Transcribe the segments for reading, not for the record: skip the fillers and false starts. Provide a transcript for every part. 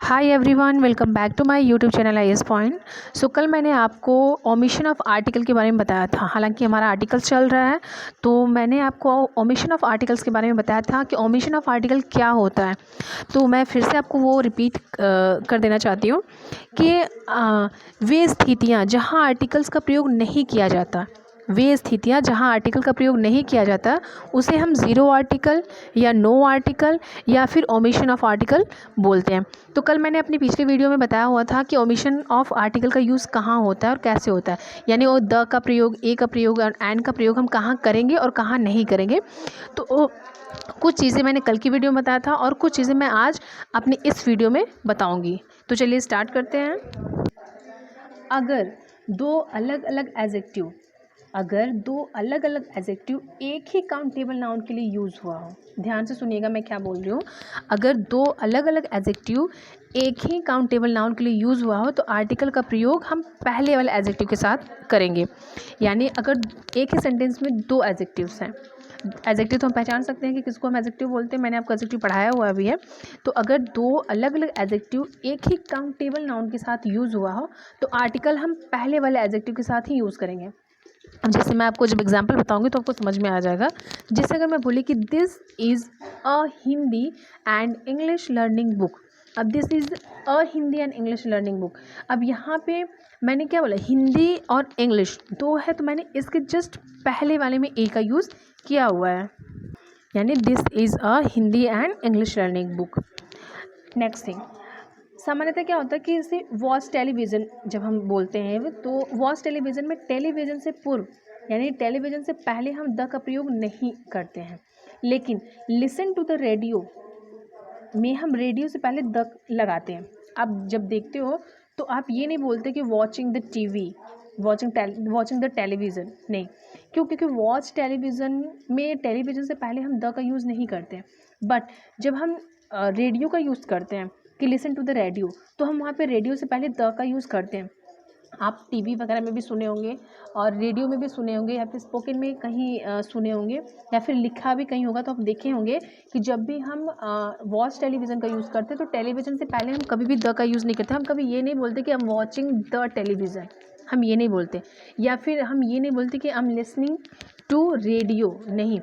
Hi everyone, welcome back to my YouTube channel I S point. So कल मैंने आपको omission of article के बारे में बताया था। हालांकि हमारा आर्टिकल चल रहा है तो मैंने आपको ओमिशन ऑफ आर्टिकल्स के बारे में बताया था कि ओमिशन ऑफ आर्टिकल क्या होता है। तो मैं फिर से आपको वो रिपीट कर देना चाहती हूँ कि वे स्थितियाँ जहाँ आर्टिकल्स का प्रयोग नहीं किया जाता, वे स्थितियाँ जहाँ आर्टिकल का प्रयोग नहीं किया जाता उसे हम ज़ीरो आर्टिकल या नो आर्टिकल या फिर ओमिशन ऑफ आर्टिकल बोलते हैं। तो कल मैंने अपनी पिछली वीडियो में बताया हुआ था कि ओमिशन ऑफ आर्टिकल का यूज़ कहाँ होता है और कैसे होता है, यानी वो द का प्रयोग, ए का प्रयोग और एंड का प्रयोग हम कहाँ करेंगे और कहाँ नहीं करेंगे। तो कुछ चीज़ें मैंने कल की वीडियो में बताया था और कुछ चीज़ें मैं आज अपनी इस वीडियो में बताऊँगी। तो चलिए स्टार्ट करते हैं। अगर दो अलग अलग एडजेक्टिव एक ही काउंटेबल नाउन के लिए यूज़ हुआ हो, ध्यान से सुनिएगा मैं क्या बोल रही हूँ। अगर दो अलग अलग एडजेक्टिव एक ही काउंटेबल नाउन के लिए यूज़ हुआ हो तो आर्टिकल का प्रयोग हम पहले वाले एडजेक्टिव के साथ करेंगे। यानी अगर एक ही सेंटेंस में दो एडजेक्टिव्स हैं, एडजेक्टिव तो हम पहचान सकते हैं कि किसको हम एडजेक्टिव बोलते हैं, मैंने आपको एडजेक्टिव पढ़ाया हुआ भी है। तो अगर दो अलग अलग एडजेक्टिव एक ही काउंटेबल नाउन के साथ यूज़ हुआ हो तो आर्टिकल हम पहले वाले एडजेक्टिव के साथ ही यूज़ करेंगे। अब जैसे मैं आपको जब एग्जांपल बताऊंगी तो आपको समझ में आ जाएगा। जैसे अगर मैं बोली कि this is a Hindi and English learning book. अब this is a Hindi and English learning book. अब यहाँ पे मैंने क्या बोला, हिंदी और इंग्लिश दो है तो मैंने इसके जस्ट पहले वाले में ए का यूज़ किया हुआ है, यानी this is a Hindi and English learning book. Next thing, सामान्यतः क्या होता है कि इसे वॉच टेलीविज़न जब हम बोलते हैं तो वॉच टेलीविज़न में टेलीविज़न से पूर्व यानी टेलीविज़न से पहले हम द का प्रयोग नहीं करते हैं, लेकिन लिसन टू द रेडियो में हम रेडियो से पहले द लगाते हैं। आप जब देखते हो तो आप ये नहीं बोलते कि watching the TV, watching the television, नहीं। क्यों? क्योंकि वॉच टेलीविज़न में टेलीविज़न से पहले हम द का यूज़ नहीं करते हैं। बट जब हम रेडियो का यूज़ करते हैं कि लिसन टू द रेडियो, तो हम वहाँ पे रेडियो से पहले द का यूज़ करते हैं। आप टीवी वगैरह में भी सुने होंगे और रेडियो में भी सुने होंगे या फिर स्पोकन में कहीं सुने होंगे या फिर लिखा भी कहीं होगा तो आप देखे होंगे कि जब भी हम वॉच टेलीविज़न का यूज़ करते हैं तो टेलीविज़न से पहले हम कभी भी द का यूज़ नहीं करते। हम कभी ये नहीं बोलते कि हम वॉचिंग द टेलीविज़न, हम ये नहीं बोलते। या फिर हम ये नहीं बोलते कि I am listening to radio, नहीं।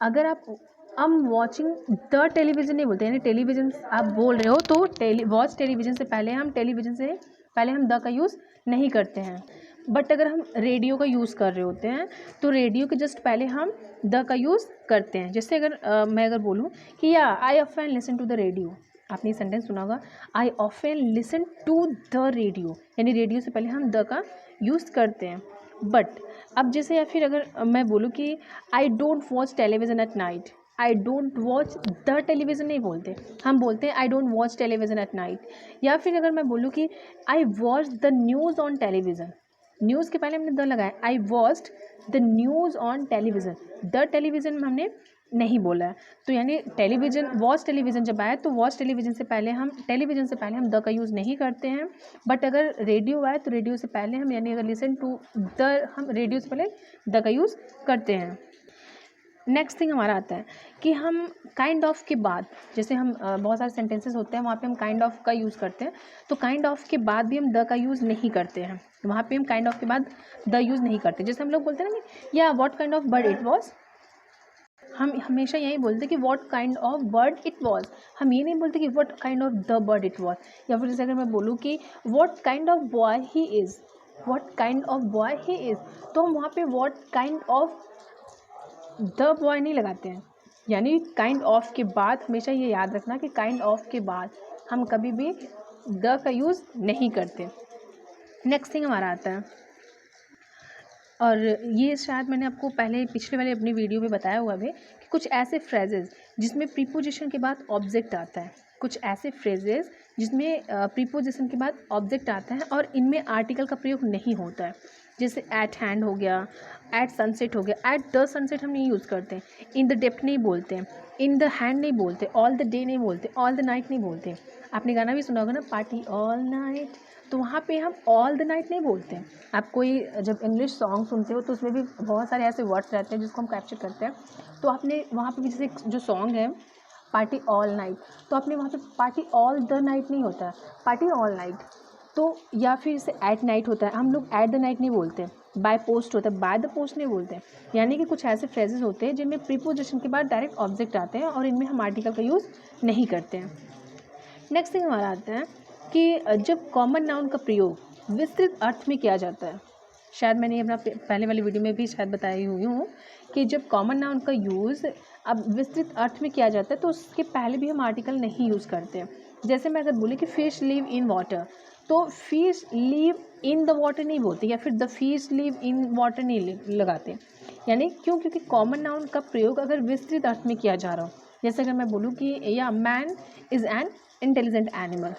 अगर आप हम वॉचिंग द टेलीविज़न नहीं बोलते, यानी टेलीविज़न आप बोल रहे हो तो वॉच टेलीविज़न से पहले हम टेलीविज़न से पहले हम द का यूज़ नहीं करते हैं। बट अगर हम रेडियो का यूज़ कर रहे होते हैं तो रेडियो के जस्ट पहले हम द का यूज़ करते हैं। जैसे अगर मैं अगर बोलूँ कि या I often listen to the radio, आपने सेंटेंस सुना होगा, I often listen to the radio, यानी रेडियो से पहले हम द का यूज़ करते हैं। बट अब जैसे या फिर अगर मैं बोलूँ कि I don't watch television at night, I don't watch the television नहीं बोलते, हम बोलते हैं I don't watch television at night. या फिर अगर मैं बोलूँ कि I watch the news on television, news के पहले हमने द लगाया, I watched the news on television, the television में हमने नहीं बोला है। तो यानी टेलीविज़न, वॉच टेलीविज़न जब आए तो वॉच टेलीविज़न से पहले हम द का यूज़ नहीं करते हैं। बट अगर रेडियो आए तो रेडियो से पहले हम, यानी अगर लिसन टू द, हम रेडियो से पहले द का यूज़ करते हैं। नेक्स्ट थिंग हमारा आता है कि हम काइंड ऑफ के बाद, जैसे हम बहुत सारे सेंटेंसेस होते हैं वहाँ पे हम काइंड ऑफ का यूज़ करते हैं, तो काइंड ऑफ के बाद भी हम द का यूज़ नहीं करते हैं। वहाँ पे हम काइंड ऑफ के बाद द यूज़ नहीं करते। जैसे हम लोग बोलते हैं ना कि या what kind of bird it was, हम हमेशा यही बोलते हैं कि what kind of bird it was, हम ये नहीं बोलते कि what kind of the bird it was. या फिर जैसे अगर मैं बोलूँ कि what kind of boy he is, what kind of boy he is, तो हम वहाँ पे what kind of the boy नहीं लगाते हैं। यानी काइंड ऑफ के बाद हमेशा ये याद रखना कि काइंड ऑफ के बाद हम कभी भी द का यूज़ नहीं करते। नेक्स्ट थिंग हमारा आता है, और ये शायद मैंने आपको पहले पिछले वाले अपनी वीडियो में बताया हुआ है कि कुछ ऐसे फ्रेजेस जिसमें प्रीपोजिशन के बाद ऑब्जेक्ट आता है, कुछ ऐसे फ्रेजेस जिसमें प्रीपोजिशन के बाद ऑब्जेक्ट आता है और इनमें आर्टिकल का प्रयोग नहीं होता है। जैसे एट हैंड हो गया, एट सनसेट हो गया। एट द सनसेट हम नहीं यूज़ करते, इन द डेप्थ नहीं बोलते हैं, इन द हैंड नहीं बोलते, ऑल द डे नहीं बोलते, ऑल द नाइट नहीं बोलते। आपने गाना भी सुना होगा ना, पार्टी ऑल नाइट, तो वहाँ पे हम ऑल द नाइट नहीं बोलते हैं। आप कोई जब इंग्लिश सॉन्ग सुनते हो तो उसमें भी बहुत सारे ऐसे वर्ड्स रहते हैं जिसको हम कैप्चर करते हैं। तो आपने वहाँ पे भी जैसे जो सॉन्ग है पार्टी ऑल नाइट, तो आपने वहाँ पे पार्टी ऑल द नाइट नहीं होता है, पार्टी ऑल नाइट। तो या फिर जैसे एट नाइट होता है, हम लोग एट द नाइट नहीं बोलते, बाय पोस्ट होता है, बाय द पोस्ट नहीं बोलते। यानी कि कुछ ऐसे फ्रेजेस होते हैं जिनमें प्रीपोजिशन के बाद डायरेक्ट ऑब्जेक्ट आते हैं और इनमें हम आर्टिकल का यूज़ नहीं करते हैं। नेक्स्ट थिंग हमारा आता है कि जब कॉमन नाउन का प्रयोग विस्तृत अर्थ में किया जाता है, शायद मैंने अपना पहले वाली वीडियो में भी शायद बताई हुई हूँ कि जब कॉमन नाउन का यूज़ अब विस्तृत अर्थ में किया जाता है तो उसके पहले भी हम आर्टिकल नहीं यूज़ करते। जैसे मैं अगर बोले कि फिश लिव इन वाटर, तो fish live in the water नहीं बोलते, या फिर the fish live in water नहीं लगाते। यानी क्यों? क्योंकि कॉमन नाउन का प्रयोग अगर विस्तृत अर्थ में किया जा रहा हो, जैसे अगर मैं बोलूँ कि या man is an intelligent animal,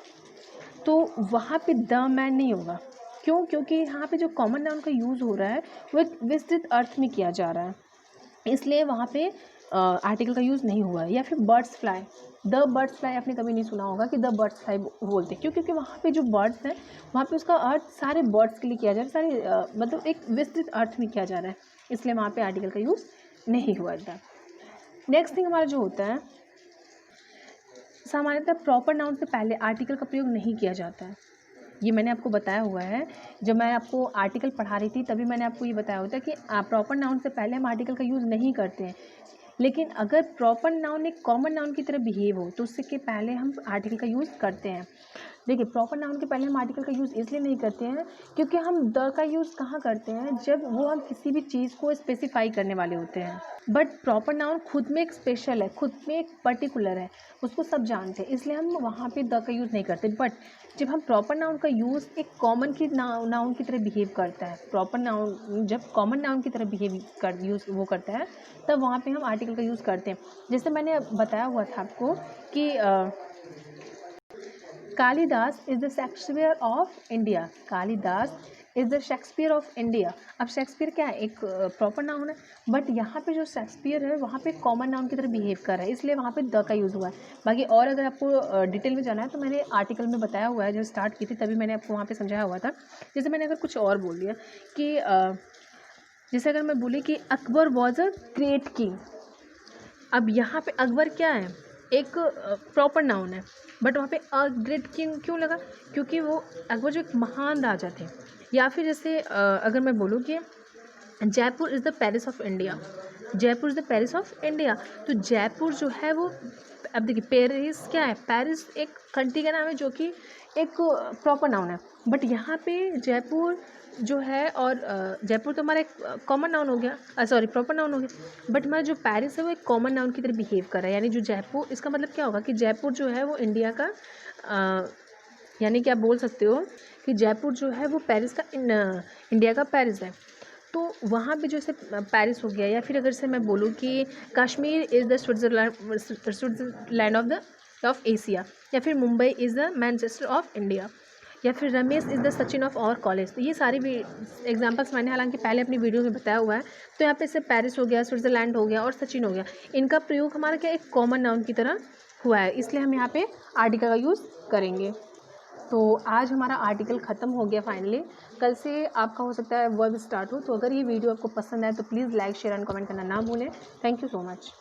तो वहाँ पे द मैन नहीं होगा। क्यों? क्योंकि यहाँ पे जो कॉमन नाउन का यूज़ हो रहा है वो एक विस्तृत अर्थ में किया जा रहा है, इसलिए वहाँ पे आर्टिकल का यूज़ नहीं हुआ है। या फिर birds fly, the birds fly आपने कभी नहीं सुना होगा कि द बर्ड्स फ्लाई बोलते। क्यों? क्योंकि वहाँ पे जो बर्ड्स हैं वहाँ पे उसका अर्थ सारे बर्ड्स के लिए किया जा रहा है, सारे मतलब एक विस्तृत अर्थ में किया जा रहा है, इसलिए वहाँ पे आर्टिकल का यूज़ नहीं हुआ था। नेक्स्ट थिंग हमारा जो होता है, सामान्यतः प्रॉपर नाउन से पहले आर्टिकल का प्रयोग नहीं किया जाता है। ये मैंने आपको बताया हुआ है, जब मैं आपको आर्टिकल पढ़ा रही थी तभी मैंने आपको ये बताया होता है कि प्रॉपर नाउन से पहले हम आर्टिकल का यूज़ नहीं करते हैं। लेकिन अगर प्रॉपर नाउन एक कॉमन नाउन की तरह बिहेव हो तो उससे के पहले हम आर्टिकल का यूज़ करते हैं। देखिए, प्रॉपर नाउन के पहले हम आर्टिकल का यूज़ इसलिए नहीं करते हैं क्योंकि हम द का यूज़ कहाँ करते हैं, जब वो हम किसी भी चीज़ को स्पेसिफाई करने वाले होते हैं। बट प्रॉपर नाउन खुद में एक स्पेशल है, खुद में एक पर्टिकुलर है, उसको सब जानते हैं, इसलिए हम वहाँ पे द का यूज़ नहीं करते। बट जब हम प्रॉपर नाउन का यूज़ एक कॉमन की नाउन की तरह बिहेव करता है, प्रॉपर नाउन जब कॉमन नाउन की तरह बिहेव कर यूज़ वो करता है, तब वहाँ पे हम आर्टिकल का यूज़ करते हैं। जैसे मैंने बताया हुआ था आपको कि Kalidas is the Shakespeare of India, Kalidas is the Shakespeare of India. अब शेक्सपियर क्या है? एक प्रॉपर नाउन है, बट यहाँ पे जो शेक्सपियर है वहाँ पे कॉमन नाउन की तरह बिहेव कर रहा है, इसलिए वहाँ पे द का यूज़ हुआ है। बाकी और अगर आपको डिटेल में जाना है तो मैंने आर्टिकल में बताया हुआ है, जब स्टार्ट की थी तभी मैंने आपको वहाँ पे समझाया हुआ था। जैसे मैंने अगर कुछ और बोल दिया कि जैसे अगर मैं बोली कि Akbar was a great king, अब यहाँ पे अकबर क्या है? एक प्रॉपर नाउन है, बट वहाँ पे अ ग्रेट किंग क्यों लगा? क्योंकि वो अकबर जो एक महान राजा थे। या फिर जैसे अगर मैं बोलूँ कि Jaipur is the Paris of India, Jaipur is the Paris of India, तो जयपुर जो है वो, अब देखिए पेरिस क्या है? पेरिस एक कंट्री का नाम है जो कि एक प्रॉपर नाउन है, बट यहाँ पे जयपुर जो है और जयपुर तो हमारा एक कॉमन नाउन हो गया, सॉरी प्रॉपर नाउन हो गया, बट हमारा जो पेरिस है वो एक कॉमन नाउन की तरह बिहेव कर रहा है। यानी जो जयपुर, इसका मतलब क्या होगा कि जयपुर जो है वो इंडिया का यानी कि आप बोल सकते हो कि जयपुर जो है वो पेरिस का इंडिया का पेरिस है। तो वहाँ पे जैसे पेरिस हो गया, या फिर अगर से मैं बोलूँ कि Kashmir is the Switzerland of Asia, या फिर Mumbai is the Manchester of India, या फिर Ramesh is the Sachin of our college. तो ये सारी भी एग्जांपल्स मैंने हालांकि पहले अपनी वीडियो में बताया हुआ है। तो यहाँ पे से पेरिस हो गया, स्विट्ज़रलैंड हो गया और सचिन हो गया, इनका प्रयोग हमारा क्या एक कॉमन नाउन की तरह हुआ है, इसलिए हम यहाँ पे आर्टिकल का यूज़ करेंगे। तो आज हमारा आर्टिकल ख़त्म हो गया फाइनली। कल से आपका हो सकता है वर्ब स्टार्ट हो। तो अगर ये वीडियो आपको पसंद आए तो please like share and comment करना ना भूलें। Thank you so much.